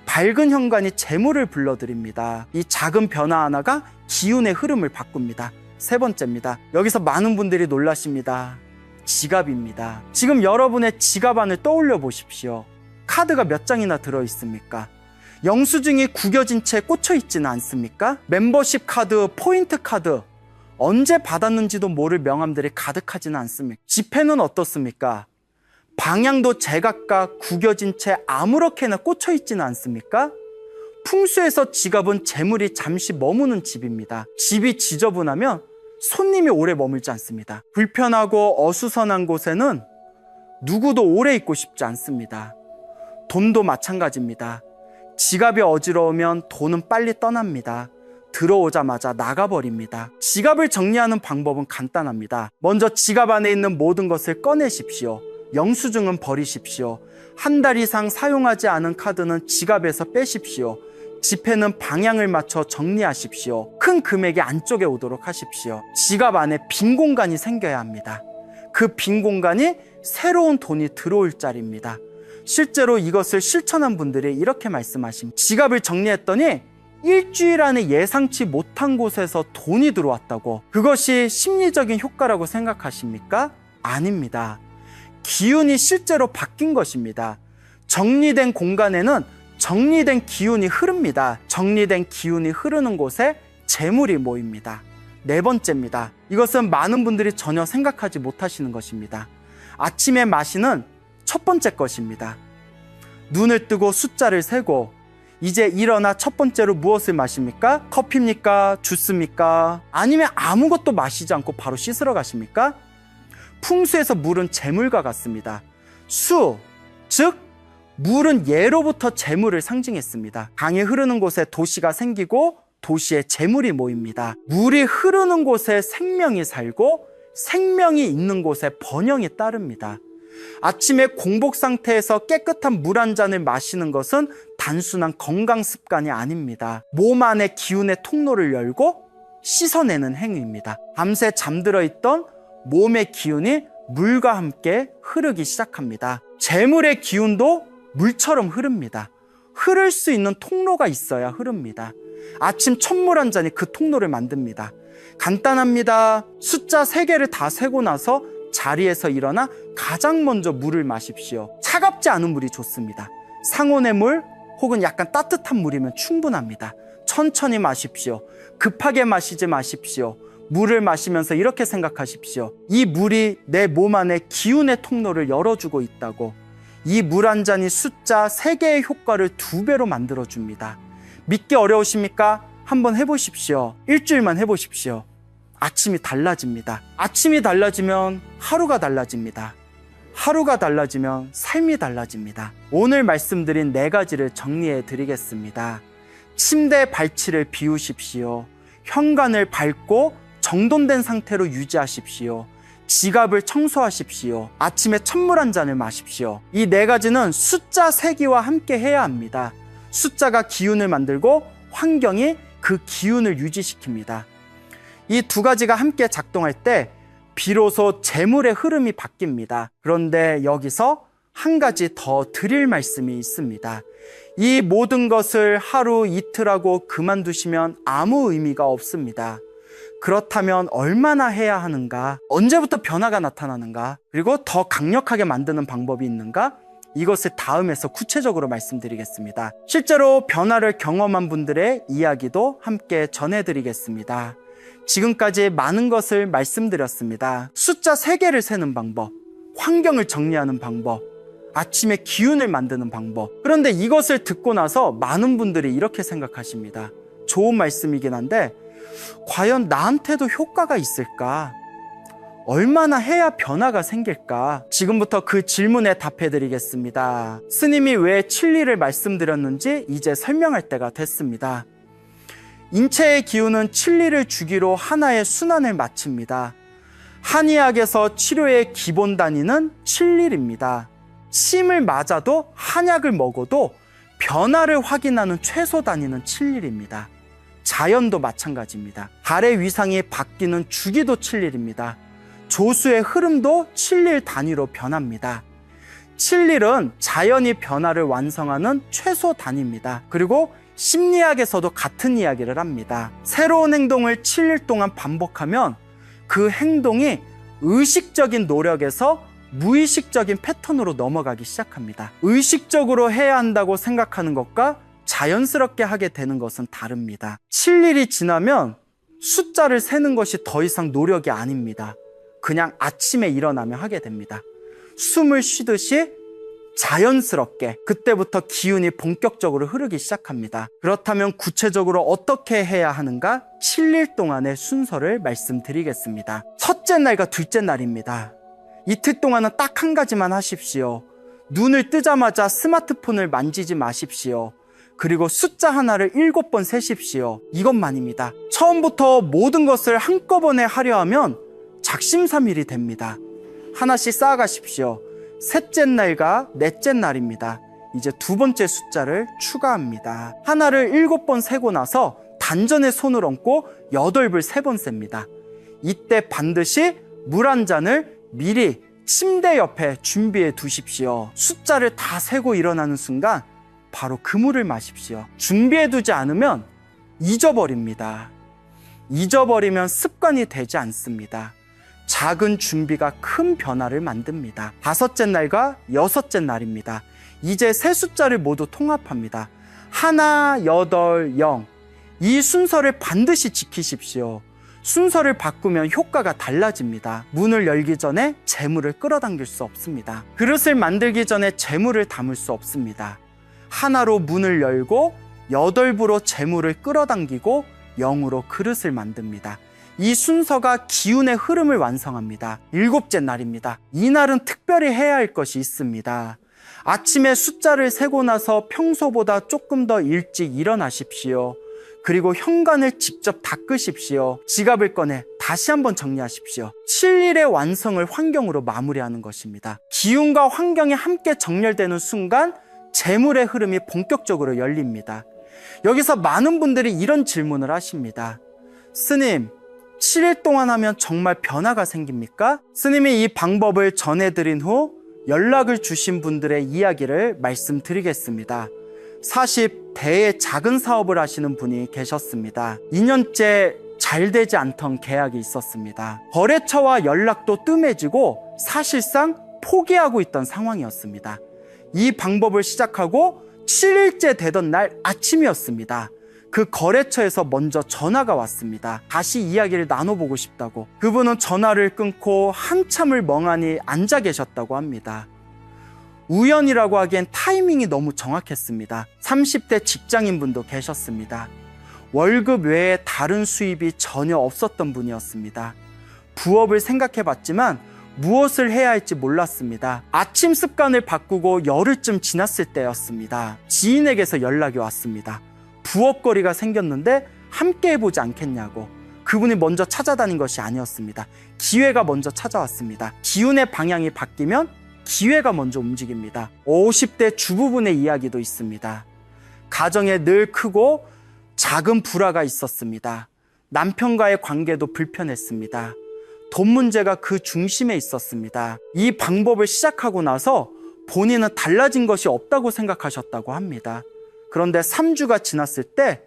밝은 현관이 재물을 불러들입니다. 이 작은 변화 하나가 기운의 흐름을 바꿉니다. 세 번째입니다. 여기서 많은 분들이 놀라십니다. 지갑입니다. 지금 여러분의 지갑 안을 떠올려 보십시오. 카드가 몇 장이나 들어있습니까? 영수증이 구겨진 채 꽂혀 있지는 않습니까? 멤버십 카드, 포인트 카드, 언제 받았는지도 모를 명함들이 가득하지는 않습니까? 지폐는 어떻습니까? 방향도 제각각 구겨진 채 아무렇게나 꽂혀 있지는 않습니까? 풍수에서 지갑은 재물이 잠시 머무는 집입니다. 집이 지저분하면 손님이 오래 머물지 않습니다. 불편하고 어수선한 곳에는 누구도 오래 있고 싶지 않습니다. 돈도 마찬가지입니다. 지갑이 어지러우면 돈은 빨리 떠납니다. 들어오자마자 나가버립니다. 지갑을 정리하는 방법은 간단합니다. 먼저 지갑 안에 있는 모든 것을 꺼내십시오. 영수증은 버리십시오. 한 달 이상 사용하지 않은 카드는 지갑에서 빼십시오. 지폐는 방향을 맞춰 정리하십시오. 큰 금액이 안쪽에 오도록 하십시오. 지갑 안에 빈 공간이 생겨야 합니다. 그 빈 공간이 새로운 돈이 들어올 자리입니다. 실제로 이것을 실천한 분들이 이렇게 말씀하십니다. 지갑을 정리했더니 일주일 안에 예상치 못한 곳에서 돈이 들어왔다고. 그것이 심리적인 효과라고 생각하십니까? 아닙니다. 기운이 실제로 바뀐 것입니다. 정리된 공간에는 정리된 기운이 흐릅니다. 정리된 기운이 흐르는 곳에 재물이 모입니다. 네 번째입니다. 이것은 많은 분들이 전혀 생각하지 못하시는 것입니다. 아침에 마시는 첫 번째 것입니다. 눈을 뜨고 숫자를 세고 이제 일어나 첫 번째로 무엇을 마십니까? 커피입니까? 주스입니까? 아니면 아무것도 마시지 않고 바로 씻으러 가십니까? 풍수에서 물은 재물과 같습니다. 수, 즉 물은 예로부터 재물을 상징했습니다. 강이 흐르는 곳에 도시가 생기고 도시에 재물이 모입니다. 물이 흐르는 곳에 생명이 살고 생명이 있는 곳에 번영이 따릅니다. 아침에 공복 상태에서 깨끗한 물 한 잔을 마시는 것은 단순한 건강 습관이 아닙니다. 몸 안의 기운의 통로를 열고 씻어내는 행위입니다. 밤새 잠들어 있던 몸의 기운이 물과 함께 흐르기 시작합니다. 재물의 기운도 물처럼 흐릅니다. 흐를 수 있는 통로가 있어야 흐릅니다. 아침 첫 물 한 잔이 그 통로를 만듭니다. 간단합니다. 숫자 3개를 다 세고 나서 자리에서 일어나 가장 먼저 물을 마십시오. 차갑지 않은 물이 좋습니다. 상온의 물 혹은 약간 따뜻한 물이면 충분합니다. 천천히 마십시오. 급하게 마시지 마십시오. 물을 마시면서 이렇게 생각하십시오. 이 물이 내 몸 안에 기운의 통로를 열어주고 있다고. 이 물 한 잔이 숫자 3개의 효과를 2배로 만들어줍니다. 믿기 어려우십니까? 한번 해보십시오. 일주일만 해보십시오. 아침이 달라집니다. 아침이 달라지면 하루가 달라집니다. 하루가 달라지면 삶이 달라집니다. 오늘 말씀드린 4가지를 정리해 드리겠습니다. 침대 발치를 비우십시오. 현관을 밟고 정돈된 상태로 유지하십시오. 지갑을 청소하십시오. 아침에 첫물 한 잔을 마십시오. 이 4가지는 숫자 세기와 함께 해야 합니다. 숫자가 기운을 만들고 환경이 그 기운을 유지시킵니다. 이 2가지가 함께 작동할 때 비로소 재물의 흐름이 바뀝니다. 그런데 여기서 한 가지 더 드릴 말씀이 있습니다. 이 모든 것을 하루 이틀하고 그만두시면 아무 의미가 없습니다. 그렇다면 얼마나 해야 하는가? 언제부터 변화가 나타나는가? 그리고 더 강력하게 만드는 방법이 있는가? 이것을 다음에서 구체적으로 말씀드리겠습니다. 실제로 변화를 경험한 분들의 이야기도 함께 전해드리겠습니다. 지금까지 많은 것을 말씀드렸습니다. 숫자 3개를 세는 방법, 환경을 정리하는 방법, 아침에 기운을 만드는 방법. 그런데 이것을 듣고 나서 많은 분들이 이렇게 생각하십니다. 좋은 말씀이긴 한데 과연 나한테도 효과가 있을까? 얼마나 해야 변화가 생길까? 지금부터 그 질문에 답해 드리겠습니다. 스님이 왜 칠리를 말씀드렸는지 이제 설명할 때가 됐습니다. 인체의 기운은 칠리를 주기로 하나의 순환을 마칩니다. 한의학에서 치료의 기본 단위는 칠리입니다. 침을 맞아도 한약을 먹어도 변화를 확인하는 최소 단위는 칠리입니다. 자연도 마찬가지입니다. 달의 위상이 바뀌는 주기도 7일입니다. 조수의 흐름도 7일 단위로 변합니다. 7일은 자연이 변화를 완성하는 최소 단위입니다. 그리고 심리학에서도 같은 이야기를 합니다. 새로운 행동을 7일 동안 반복하면 그 행동이 의식적인 노력에서 무의식적인 패턴으로 넘어가기 시작합니다. 의식적으로 해야 한다고 생각하는 것과 자연스럽게 하게 되는 것은 다릅니다. 7일이 지나면 숫자를 세는 것이 더 이상 노력이 아닙니다. 그냥 아침에 일어나면 하게 됩니다. 숨을 쉬듯이 자연스럽게 그때부터 기운이 본격적으로 흐르기 시작합니다. 그렇다면 구체적으로 어떻게 해야 하는가? 7일 동안의 순서를 말씀드리겠습니다. 첫째 날과 둘째 날입니다. 이틀 동안은 딱 한 가지만 하십시오. 눈을 뜨자마자 스마트폰을 만지지 마십시오. 그리고 숫자 하나를 7번 세십시오. 이것만입니다. 처음부터 모든 것을 한꺼번에 하려 하면 작심삼일이 됩니다. 하나씩 쌓아가십시오. 셋째 날과 넷째 날입니다. 이제 두 번째 숫자를 추가합니다. 하나를 7번 세고 나서 단전에 손을 얹고 8불 3번 셉니다. 이때 반드시 물 한 잔을 미리 침대 옆에 준비해 두십시오. 숫자를 다 세고 일어나는 순간 바로 그 물을 마십시오. 준비해 두지 않으면 잊어버립니다. 잊어버리면 습관이 되지 않습니다. 작은 준비가 큰 변화를 만듭니다. 5째 날과 6째 날입니다. 이제 세 숫자를 모두 통합합니다. 1, 8, 0. 이 순서를 반드시 지키십시오. 순서를 바꾸면 효과가 달라집니다. 문을 열기 전에 재물을 끌어당길 수 없습니다. 그릇을 만들기 전에 재물을 담을 수 없습니다. 하나로 문을 열고 8부로 재물을 끌어당기고 0으로 그릇을 만듭니다. 이 순서가 기운의 흐름을 완성합니다. 7째 날입니다. 이날은 특별히 해야 할 것이 있습니다. 아침에 숫자를 세고 나서 평소보다 조금 더 일찍 일어나십시오. 그리고 현관을 직접 닦으십시오. 지갑을 꺼내 다시 한번 정리하십시오. 7일의 완성을 환경으로 마무리하는 것입니다. 기운과 환경이 함께 정렬되는 순간 재물의 흐름이 본격적으로 열립니다. 여기서 많은 분들이 이런 질문을 하십니다. 스님, 7일 동안 하면 정말 변화가 생깁니까? 스님이 이 방법을 전해드린 후 연락을 주신 분들의 이야기를 말씀드리겠습니다. 40대의 작은 사업을 하시는 분이 계셨습니다. 2년째 잘 되지 않던 계약이 있었습니다. 거래처와 연락도 뜸해지고 사실상 포기하고 있던 상황이었습니다. 이 방법을 시작하고 7일째 되던 날 아침이었습니다. 그 거래처에서 먼저 전화가 왔습니다. 다시 이야기를 나눠보고 싶다고. 그분은 전화를 끊고 한참을 멍하니 앉아 계셨다고 합니다. 우연이라고 하기엔 타이밍이 너무 정확했습니다. 30대 직장인분도 계셨습니다. 월급 외에 다른 수입이 전혀 없었던 분이었습니다. 부업을 생각해봤지만 무엇을 해야 할지 몰랐습니다. 아침 습관을 바꾸고 열흘쯤 지났을 때였습니다. 지인에게서 연락이 왔습니다. 부업거리가 생겼는데 함께 해보지 않겠냐고. 그분이 먼저 찾아다닌 것이 아니었습니다. 기회가 먼저 찾아왔습니다. 기운의 방향이 바뀌면 기회가 먼저 움직입니다. 50대 주부분의 이야기도 있습니다. 가정에 늘 크고 작은 불화가 있었습니다. 남편과의 관계도 불편했습니다. 돈 문제가 그 중심에 있었습니다. 이 방법을 시작하고 나서 본인은 달라진 것이 없다고 생각하셨다고 합니다. 그런데 3주가 지났을 때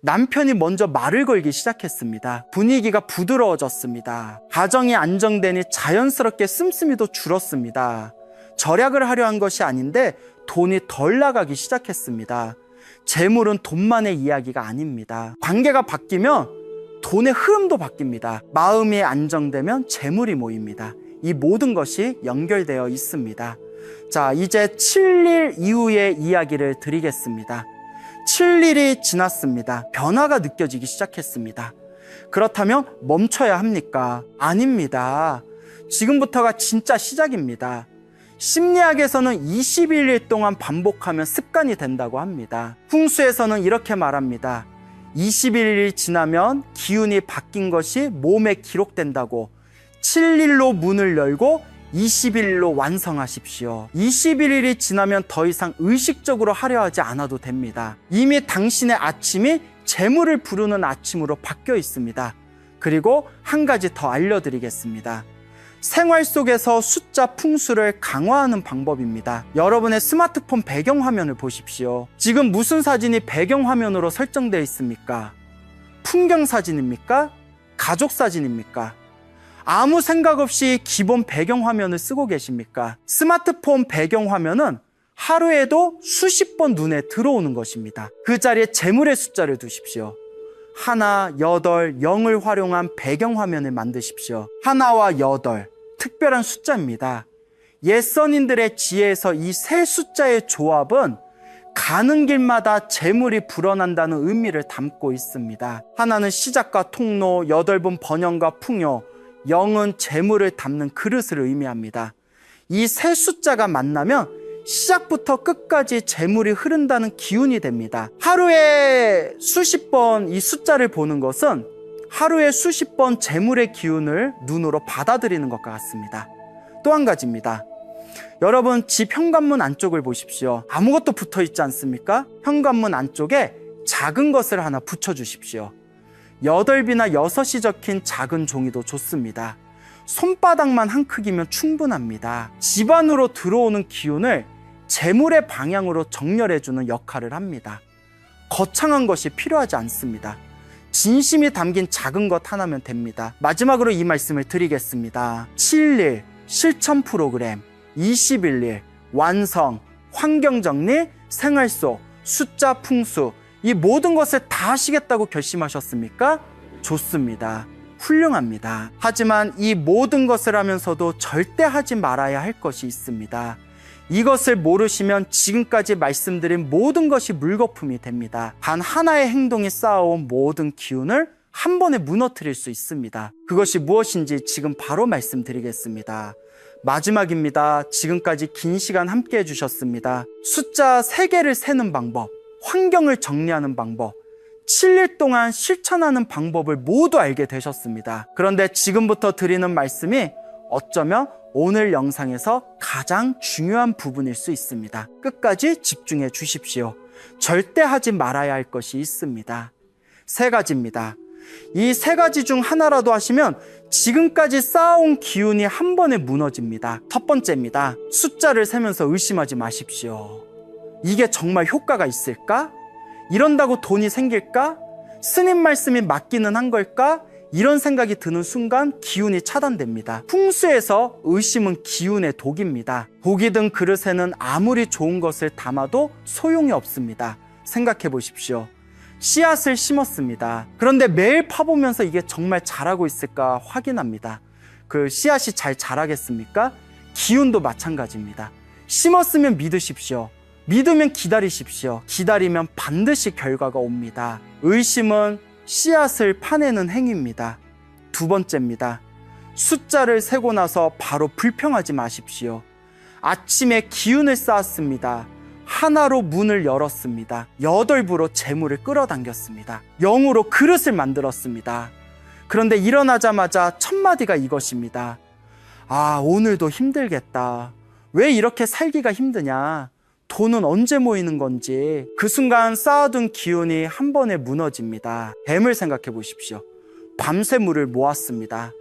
남편이 먼저 말을 걸기 시작했습니다. 분위기가 부드러워졌습니다. 가정이 안정되니 자연스럽게 씀씀이도 줄었습니다. 절약을 하려 한 것이 아닌데 돈이 덜 나가기 시작했습니다. 재물은 돈만의 이야기가 아닙니다. 관계가 바뀌면 돈의 흐름도 바뀝니다. 마음이 안정되면 재물이 모입니다. 이 모든 것이 연결되어 있습니다. 자, 이제 7일 이후의 이야기를 드리겠습니다. 7일이 지났습니다. 변화가 느껴지기 시작했습니다. 그렇다면 멈춰야 합니까? 아닙니다. 지금부터가 진짜 시작입니다. 심리학에서는 21일 동안 반복하면 습관이 된다고 합니다. 풍수에서는 이렇게 말합니다. 21일이 지나면 기운이 바뀐 것이 몸에 기록된다고. 7일로 문을 열고 20일로 완성하십시오. 21일이 지나면 더 이상 의식적으로 하려 하지 않아도 됩니다. 이미 당신의 아침이 재물을 부르는 아침으로 바뀌어 있습니다. 그리고 한 가지 더 알려드리겠습니다. 생활 속에서 숫자 풍수를 강화하는 방법입니다. 여러분의 스마트폰 배경화면을 보십시오. 지금 무슨 사진이 배경화면으로 설정되어 있습니까? 풍경 사진입니까? 가족 사진입니까? 아무 생각 없이 기본 배경화면을 쓰고 계십니까? 스마트폰 배경화면은 하루에도 수십 번 눈에 들어오는 것입니다. 그 자리에 재물의 숫자를 두십시오. 1, 8, 0을 활용한 배경화면을 만드십시오. 1와 8, 특별한 숫자입니다. 옛선인들의 지혜에서 이 세 숫자의 조합은 가는 길마다 재물이 불어난다는 의미를 담고 있습니다. 하나는 시작과 통로, 8은 번영과 풍요, 0은 재물을 담는 그릇을 의미합니다. 이 세 숫자가 만나면 시작부터 끝까지 재물이 흐른다는 기운이 됩니다. 하루에 수십 번 이 숫자를 보는 것은 하루에 수십 번 재물의 기운을 눈으로 받아들이는 것과 같습니다. 또 한 가지입니다. 여러분, 집 현관문 안쪽을 보십시오. 아무것도 붙어 있지 않습니까? 현관문 안쪽에 작은 것을 하나 붙여주십시오. 8비나 6이 적힌 작은 종이도 좋습니다. 손바닥만 한 크기면 충분합니다. 집 안으로 들어오는 기운을 재물의 방향으로 정렬해주는 역할을 합니다. 거창한 것이 필요하지 않습니다. 진심이 담긴 작은 것 하나면 됩니다. 마지막으로 이 말씀을 드리겠습니다. 7일 실천 프로그램, 21일 완성, 환경정리, 생활 속, 숫자 풍수, 이 모든 것을 다 하시겠다고 결심하셨습니까? 좋습니다. 훌륭합니다. 하지만 이 모든 것을 하면서도 절대 하지 말아야 할 것이 있습니다. 이것을 모르시면 지금까지 말씀드린 모든 것이 물거품이 됩니다. 단 하나의 행동이 쌓아온 모든 기운을 한 번에 무너뜨릴 수 있습니다. 그것이 무엇인지 지금 바로 말씀드리겠습니다. 마지막입니다. 지금까지 긴 시간 함께 해주셨습니다. 숫자 3개를 세는 방법, 환경을 정리하는 방법, 7일 동안 실천하는 방법을 모두 알게 되셨습니다. 그런데 지금부터 드리는 말씀이 어쩌면 오늘 영상에서 가장 중요한 부분일 수 있습니다. 끝까지 집중해 주십시오. 절대 하지 말아야 할 것이 있습니다. 3가지입니다. 이 3가지 중 하나라도 하시면 지금까지 쌓아온 기운이 한 번에 무너집니다. 첫 번째입니다. 숫자를 세면서 의심하지 마십시오. 이게 정말 효과가 있을까? 이런다고 돈이 생길까? 스님 말씀이 맞기는 한 걸까? 이런 생각이 드는 순간 기운이 차단됩니다. 풍수에서 의심은 기운의 독입니다. 독이 든 그릇에는 아무리 좋은 것을 담아도 소용이 없습니다. 생각해 보십시오. 씨앗을 심었습니다. 그런데 매일 파보면서 이게 정말 자라고 있을까 확인합니다. 그 씨앗이 잘 자라겠습니까? 기운도 마찬가지입니다. 심었으면 믿으십시오. 믿으면 기다리십시오. 기다리면 반드시 결과가 옵니다. 의심은 씨앗을 파내는 행위입니다. 2번째입니다. 숫자를 세고 나서 바로 불평하지 마십시오. 아침에 기운을 쌓았습니다. 하나로 문을 열었습니다. 8부로 재물을 끌어당겼습니다. 0으로 그릇을 만들었습니다. 그런데 일어나자마자 첫 마디가 이것입니다. 아, 오늘도 힘들겠다. 왜 이렇게 살기가 힘드냐? 돈은 언제 모이는 건지. 그 순간 쌓아둔 기운이 한 번에 무너집니다. 뱀을 생각해 보십시오. 밤새 물을 모았습니다.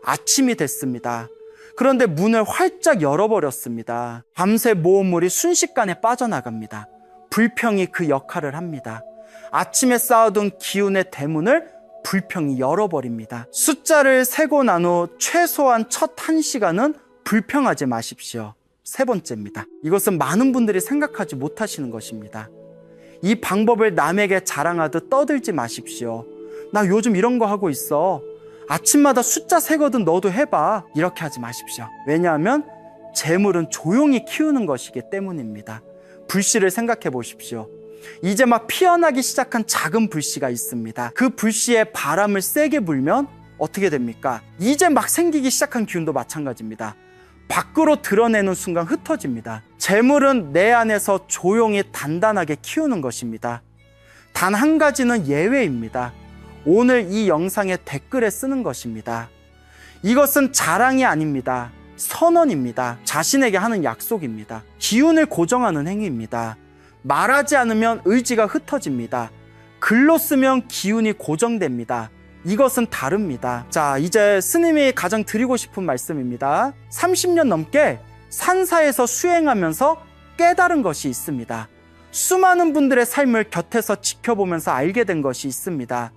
아침이 됐습니다. 그런데 문을 활짝 열어버렸습니다. 밤새 모은 물이 순식간에 빠져나갑니다. 불평이 그 역할을 합니다. 아침에 쌓아둔 기운의 대문을 불평이 열어버립니다. 숫자를 세고 난 후 최소한 첫 1시간은 불평하지 마십시오. 3번째입니다. 이것은 많은 분들이 생각하지 못하시는 것입니다. 이 방법을 남에게 자랑하듯 떠들지 마십시오. 나 요즘 이런 거 하고 있어. 아침마다 숫자 세거든 너도 해봐. 이렇게 하지 마십시오. 왜냐하면 재물은 조용히 키우는 것이기 때문입니다. 불씨를 생각해 보십시오. 이제 막 피어나기 시작한 작은 불씨가 있습니다. 그 불씨에 바람을 세게 불면 어떻게 됩니까? 이제 막 생기기 시작한 기운도 마찬가지입니다. 밖으로 드러내는 순간 흩어집니다. 재물은 내 안에서 조용히 단단하게 키우는 것입니다. 단 한 가지는 예외입니다. 오늘 이 영상의 댓글에 쓰는 것입니다. 이것은 자랑이 아닙니다. 선언입니다. 자신에게 하는 약속입니다. 기운을 고정하는 행위입니다. 말하지 않으면 의지가 흩어집니다. 글로 쓰면 기운이 고정됩니다. 이것은 다릅니다. 자, 이제 스님이 가장 드리고 싶은 말씀입니다. 30년 넘게 산사에서 수행하면서 깨달은 것이 있습니다. 수많은 분들의 삶을 곁에서 지켜보면서 알게 된 것이 있습니다.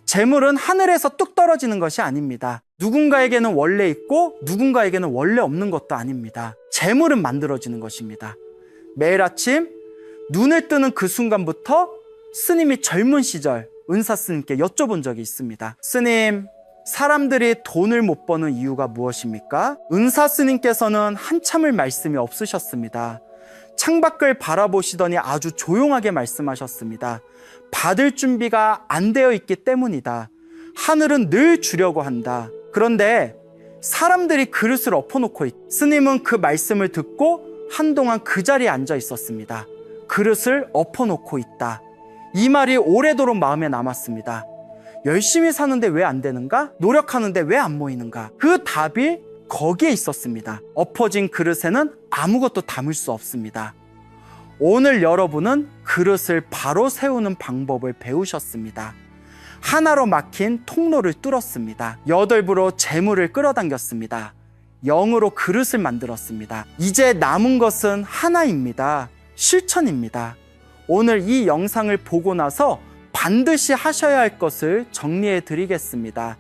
재물은 하늘에서 뚝 떨어지는 것이 아닙니다. 누군가에게는 원래 있고 누군가에게는 원래 없는 것도 아닙니다. 재물은 만들어지는 것입니다. 매일 아침 눈을 뜨는 그 순간부터 스님이 젊은 시절 은사 스님께 여쭤본 적이 있습니다. 스님, 사람들이 돈을 못 버는 이유가 무엇입니까? 은사 스님께서는 한참을 말씀이 없으셨습니다. 창밖을 바라보시더니 아주 조용하게 말씀하셨습니다. 받을 준비가 안 되어 있기 때문이다. 하늘은 늘 주려고 한다. 그런데 사람들이 그릇을 엎어놓고 스님은 그 말씀을 듣고 한동안 그 자리에 앉아 있었습니다. 그릇을 엎어놓고 있다. 이 말이 오래도록 마음에 남았습니다. 열심히 사는데 왜 안 되는가? 노력하는데 왜 안 모이는가? 그 답이 거기에 있었습니다. 엎어진 그릇에는 아무것도 담을 수 없습니다. 오늘 여러분은 그릇을 바로 세우는 방법을 배우셨습니다. 하나로 막힌 통로를 뚫었습니다. 8부로 재물을 끌어당겼습니다. 0으로 그릇을 만들었습니다. 이제 남은 것은 하나입니다. 실천입니다. 오늘 이 영상을 보고 나서 반드시 하셔야 할 것을 정리해 드리겠습니다.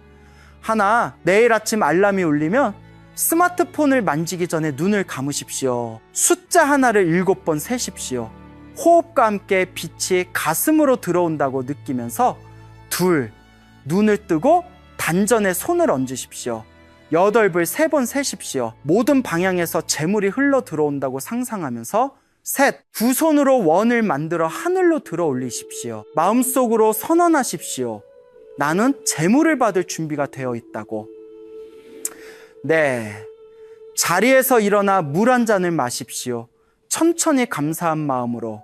하나, 내일 아침 알람이 울리면 스마트폰을 만지기 전에 눈을 감으십시오. 숫자 하나를 7번 세십시오. 호흡과 함께 빛이 가슴으로 들어온다고 느끼면서 둘, 눈을 뜨고 단전에 손을 얹으십시오. 8불 3번 세십시오. 모든 방향에서 재물이 흘러 들어온다고 상상하면서 셋, 두 손으로 원을 만들어 하늘로 들어 올리십시오. 마음속으로 선언하십시오. 나는 재물을 받을 준비가 되어 있다고. 네, 자리에서 일어나 물 한 잔을 마십시오. 천천히 감사한 마음으로.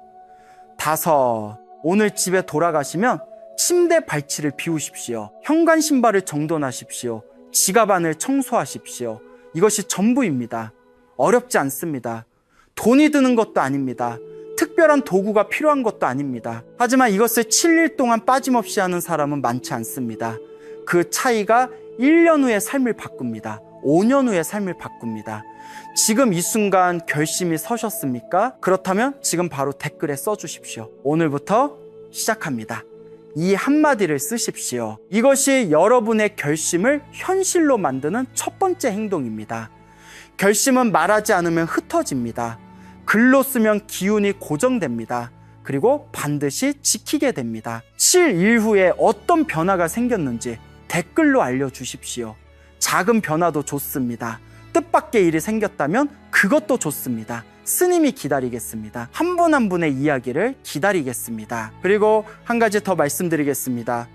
다섯, 오늘 집에 돌아가시면 침대 발치를 비우십시오. 현관 신발을 정돈하십시오. 지갑 안을 청소하십시오. 이것이 전부입니다. 어렵지 않습니다. 돈이 드는 것도 아닙니다. 특별한 도구가 필요한 것도 아닙니다. 하지만 이것을 7일 동안 빠짐없이 하는 사람은 많지 않습니다. 그 차이가 1년 후의 삶을 바꿉니다. 5년 후의 삶을 바꿉니다. 지금 이 순간 결심이 서셨습니까? 그렇다면 지금 바로 댓글에 써주십시오. 오늘부터 시작합니다. 이 한마디를 쓰십시오. 이것이 여러분의 결심을 현실로 만드는 첫 번째 행동입니다. 결심은 말하지 않으면 흩어집니다. 글로 쓰면 기운이 고정됩니다. 그리고 반드시 지키게 됩니다. 7일 후에 어떤 변화가 생겼는지 댓글로 알려주십시오. 작은 변화도 좋습니다. 뜻밖의 일이 생겼다면 그것도 좋습니다. 스님이 기다리겠습니다. 한 분 한 분의 이야기를 기다리겠습니다. 그리고 한 가지 더 말씀드리겠습니다.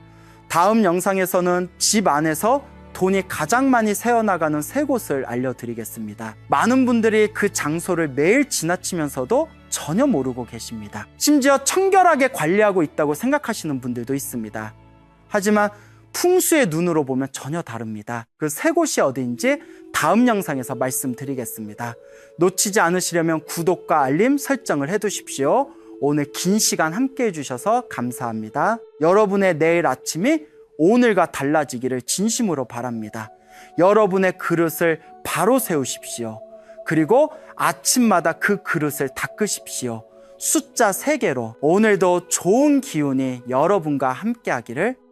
다음 영상에서는 집 안에서 돈이 가장 많이 새어나가는 3곳을 알려드리겠습니다. 많은 분들이 그 장소를 매일 지나치면서도 전혀 모르고 계십니다. 심지어 청결하게 관리하고 있다고 생각하시는 분들도 있습니다. 하지만 풍수의 눈으로 보면 전혀 다릅니다. 그 3곳이 어디인지 다음 영상에서 말씀드리겠습니다. 놓치지 않으시려면 구독과 알림 설정을 해두십시오. 오늘 긴 시간 함께 해주셔서 감사합니다. 여러분의 내일 아침이 오늘과 달라지기를 진심으로 바랍니다. 여러분의 그릇을 바로 세우십시오. 그리고 아침마다 그 그릇을 닦으십시오. 숫자 3개로 오늘도 좋은 기운이 여러분과 함께 하기를